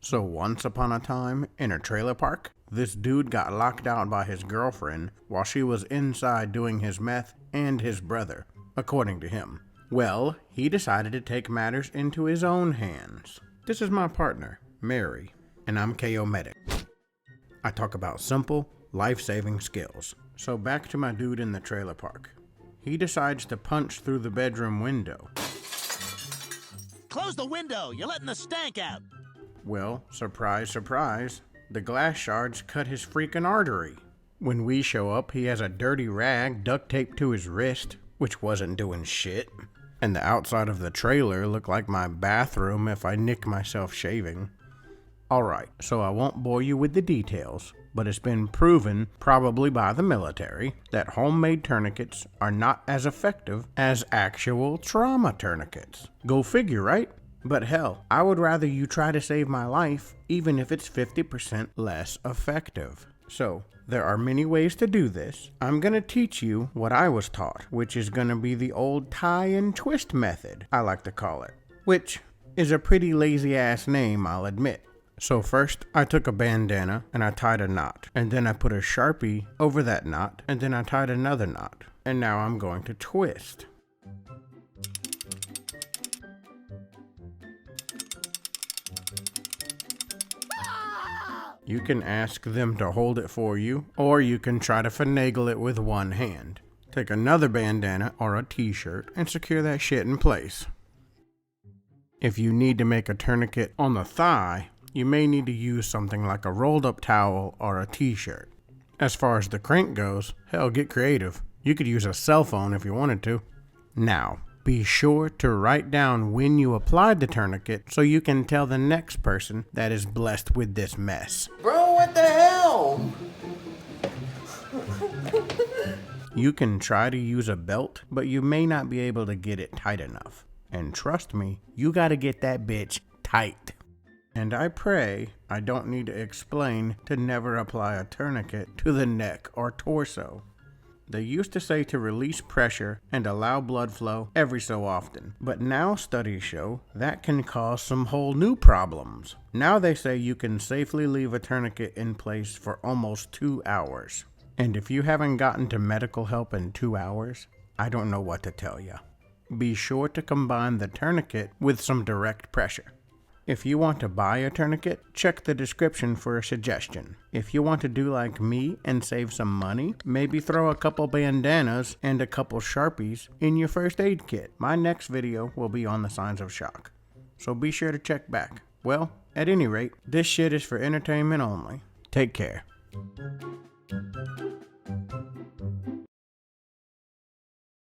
So once upon a time, in a trailer park, this dude got locked out by his girlfriend while she was inside doing his meth and his brother, according to him. Well, he decided to take matters into his own hands. This is my partner, Mary, and I'm KO Medic. I talk about simple, life-saving skills. So back to my dude in the trailer park. He decides to punch through the bedroom window. Close the window! You're letting the stank out! Well, surprise, surprise, the glass shards cut his freaking artery. When we show up, he has a dirty rag duct taped to his wrist, which wasn't doing shit. And the outside of the trailer looked like my bathroom if I nick myself shaving. Alright, so I won't bore you with the details, but it's been proven, probably by the military, that homemade tourniquets are not as effective as actual trauma tourniquets. Go figure, right? But hell, I would rather you try to save my life, even if it's 50% less effective. So, there are many ways to do this. I'm gonna teach you what I was taught, which is gonna be the old tie and twist method, I like to call it. Which is a pretty lazy ass name, I'll admit. So first, I took a bandana and I tied a knot. And then I put a Sharpie over that knot, and then I tied another knot. And now I'm going to twist. You can ask them to hold it for you, or you can try to finagle it with one hand. Take another bandana or a t-shirt and secure that shit in place. If you need to make a tourniquet on the thigh, you may need to use something like a rolled up towel or a t-shirt. As far as the crank goes, hell, get creative. You could use a cell phone if you wanted to. Now, be sure to write down when you applied the tourniquet so you can tell the next person that is blessed with this mess. Bro, what the hell? You can try to use a belt, but you may not be able to get it tight enough. And trust me, you gotta get that bitch tight. And I pray I don't need to explain to never apply a tourniquet to the neck or torso. They used to say to release pressure and allow blood flow every so often, but now studies show that can cause some whole new problems. Now they say you can safely leave a tourniquet in place for almost 2 hours. And if you haven't gotten to medical help in 2 hours, I don't know what to tell you. Be sure to combine the tourniquet with some direct pressure. If you want to buy a tourniquet, check the description for a suggestion. If you want to do like me and save some money, maybe throw a couple bandanas and a couple Sharpies in your first aid kit. My next video will be on the signs of shock, so be sure to check back. Well, at any rate, this shit is for entertainment only. Take care.